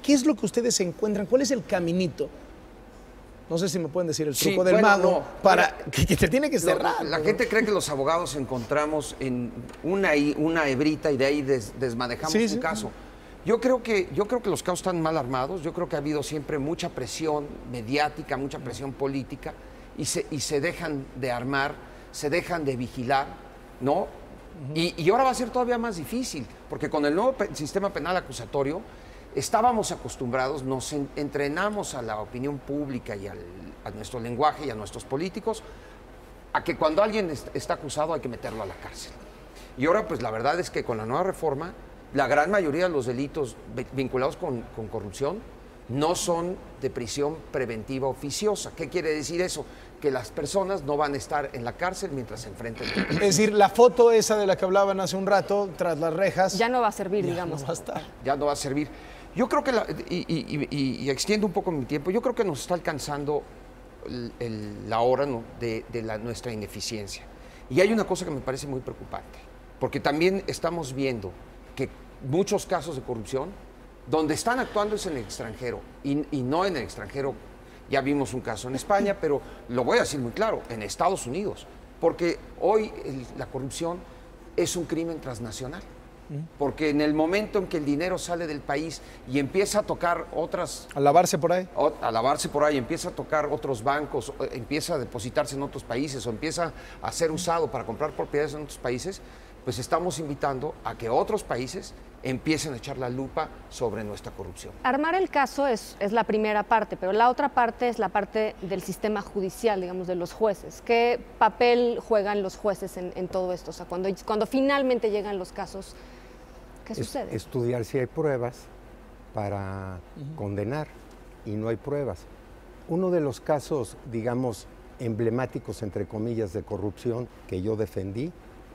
¿Qué es lo que ustedes encuentran? ¿Cuál es el caminito? No sé si me pueden decir el truco del bueno, mago no. para que te tiene que cerrar. La gente cree que los abogados encontramos en una hebrita y de ahí desmanejamos un caso. Yo creo que los casos están mal armados. Yo creo que ha habido siempre mucha presión mediática, mucha presión política y se dejan de armar, se dejan de vigilar, ¿no? Y ahora va a ser todavía más difícil, porque con el nuevo sistema penal acusatorio estábamos acostumbrados, nos entrenamos a la opinión pública y a nuestro lenguaje y a nuestros políticos a que cuando alguien está acusado hay que meterlo a la cárcel. Y ahora, pues la verdad es que con la nueva reforma, la gran mayoría de los delitos vinculados con corrupción no son de prisión preventiva oficiosa. ¿Qué quiere decir eso? Que las personas no van a estar en la cárcel mientras se enfrenten. Es decir, la foto esa de la que hablaban hace un rato, tras las rejas... Ya no va a servir, digamos. No va a estar. Ya no va a servir. Yo creo que, y extiendo un poco mi tiempo, yo creo que nos está alcanzando la hora, ¿no?, de nuestra ineficiencia. Y hay una cosa que me parece muy preocupante, porque también estamos viendo que muchos casos de corrupción, donde están actuando es en el extranjero, y no en el extranjero. Ya vimos un caso en España, pero lo voy a decir muy claro, en Estados Unidos, porque hoy la corrupción es un crimen transnacional. Porque en el momento en que el dinero sale del país y empieza a tocar otras... ¿A lavarse por ahí? A lavarse por ahí, empieza a tocar otros bancos, empieza a depositarse en otros países o empieza a ser usado para comprar propiedades en otros países, pues estamos invitando a que otros países empiecen a echar la lupa sobre nuestra corrupción. Armar el caso es la primera parte, pero la otra parte es la parte del sistema judicial, digamos, de los jueces. ¿Qué papel juegan los jueces en todo esto? O sea, cuando finalmente llegan los casos, ¿qué sucede? Estudiar si hay pruebas para condenar, y no hay pruebas. Uno de los casos, digamos, emblemáticos, entre comillas, de corrupción que yo defendí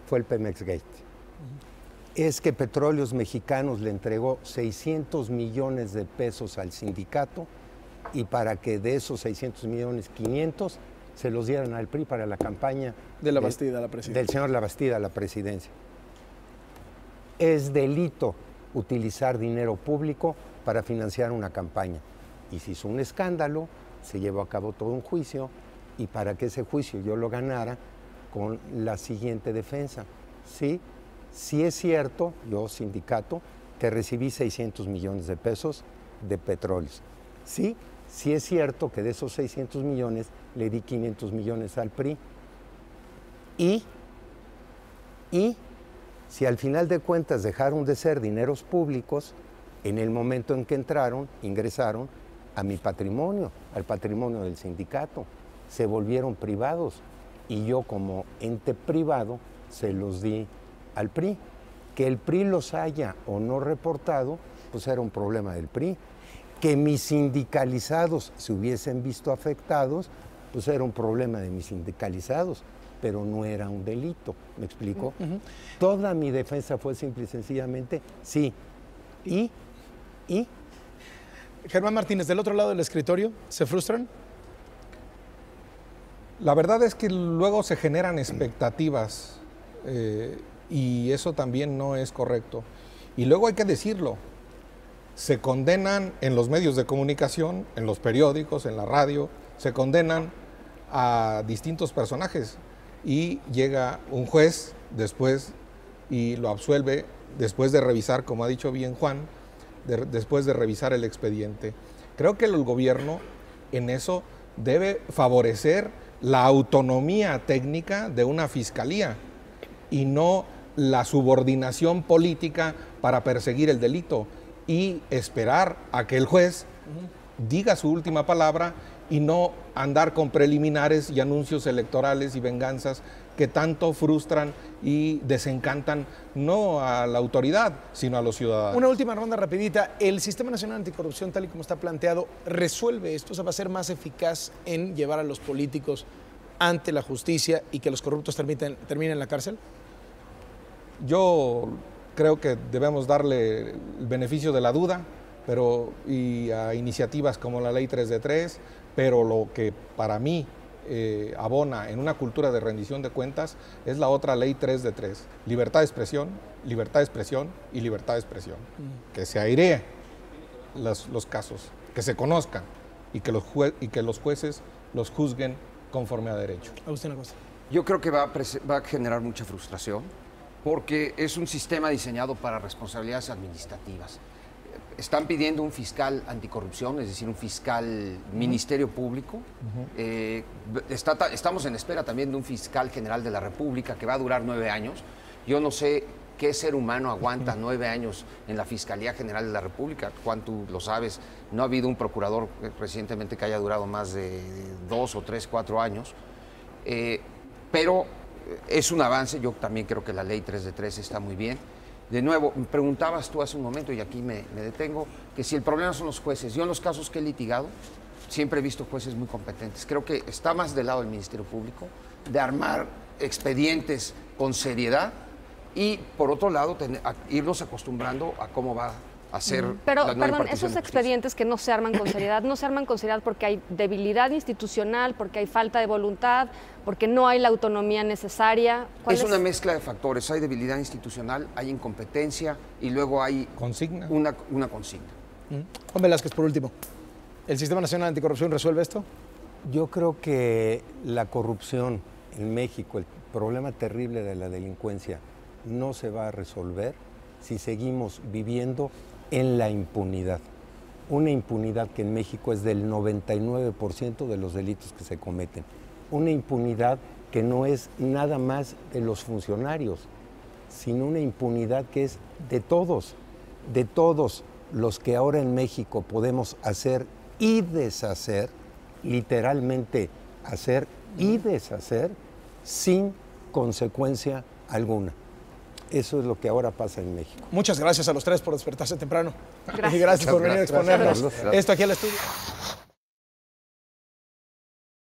fue el Pemex Gate. Es que Petróleos Mexicanos le entregó 600 millones de pesos al sindicato y para que de esos 600 millones, 500 se los dieran al PRI para la campaña de la Bastida a la presidencia. Del señor Labastida a la presidencia. Es delito utilizar dinero público para financiar una campaña. Y se hizo un escándalo, se llevó a cabo todo un juicio, y para que ese juicio yo lo ganara con la siguiente defensa. Sí es cierto, yo sindicato, que recibí 600 millones de pesos de petróleos. Sí es cierto que de esos 600 millones le di 500 millones al PRI. Y si al final de cuentas dejaron de ser dineros públicos, en el momento en que ingresaron a mi patrimonio, al patrimonio del sindicato, se volvieron privados y yo como ente privado se los di al PRI. Que el PRI los haya o no reportado, pues era un problema del PRI. Que mis sindicalizados se hubiesen visto afectados, pues era un problema de mis sindicalizados, pero no era un delito, ¿me explico? Toda mi defensa fue simple y sencillamente sí. ¿Y? Germán Martínez, del otro lado del escritorio, ¿se frustran? La verdad es que luego se generan expectativas y eso también no es correcto. Y luego hay que decirlo, se condenan en los medios de comunicación, en los periódicos, en la radio, se condenan a distintos personajes y llega un juez después y lo absuelve después de revisar, como ha dicho bien Juan, después de revisar el expediente. Creo que el gobierno en eso debe favorecer la autonomía técnica de una fiscalía y no la subordinación política para perseguir el delito y esperar a que el juez diga su última palabra y no andar con preliminares y anuncios electorales y venganzas que tanto frustran y desencantan no a la autoridad, sino a los ciudadanos. Una última ronda rapidita. ¿El Sistema Nacional Anticorrupción, tal y como está planteado, resuelve esto? O sea, ¿va a ser más eficaz en llevar a los políticos ante la justicia y que los corruptos terminen en la cárcel? Yo creo que debemos darle el beneficio de la duda, y a iniciativas como la Ley 3 de 3, pero lo que para mí abona en una cultura de rendición de cuentas es la otra Ley 3 de 3, libertad de expresión y libertad de expresión, que se airee. los casos, que se conozcan y que los jueces los juzguen conforme a derecho. Agustín Acosta. Yo creo que va a generar mucha frustración porque es un sistema diseñado para responsabilidades administrativas. Están pidiendo un fiscal anticorrupción, es decir, un fiscal ministerio público. Estamos en espera también de un fiscal general de la República que va a durar 9 años. Yo no sé qué ser humano aguanta 9 años en la Fiscalía General de la República. Juan, tú lo sabes, no ha habido un procurador recientemente que haya durado más de 2 o 3, 4 años. Pero es un avance. Yo también creo que la ley 3 de 3 está muy bien. De nuevo, me preguntabas tú hace un momento, y aquí me detengo, que si el problema son los jueces. Yo en los casos que he litigado siempre he visto jueces muy competentes. Creo que está más del lado del Ministerio Público, de armar expedientes con seriedad y, por otro lado, irnos acostumbrando a cómo va a ser Pero, la nueva perdón, impartición esos de justicia. expedientes que no se arman con seriedad, no se arman con seriedad porque hay debilidad institucional, porque hay falta de voluntad, porque no hay la autonomía necesaria. Es una mezcla de factores. Hay debilidad institucional, hay incompetencia y luego hay Consigna. una consigna. Juan Velázquez, por último. ¿El Sistema Nacional Anticorrupción resuelve esto? Yo creo que la corrupción en México, el problema terrible de la delincuencia, no se va a resolver si seguimos viviendo en la impunidad. Una impunidad que en México es del 99% de los delitos que se cometen. Una impunidad que no es nada más de los funcionarios, sino una impunidad que es de todos los que ahora en México podemos hacer y deshacer, literalmente hacer y deshacer, sin consecuencia alguna. Eso es lo que ahora pasa en México. Muchas gracias a los tres por despertarse temprano. Gracias. Y gracias por venir a exponernos Gracias. esto aquí al estudio.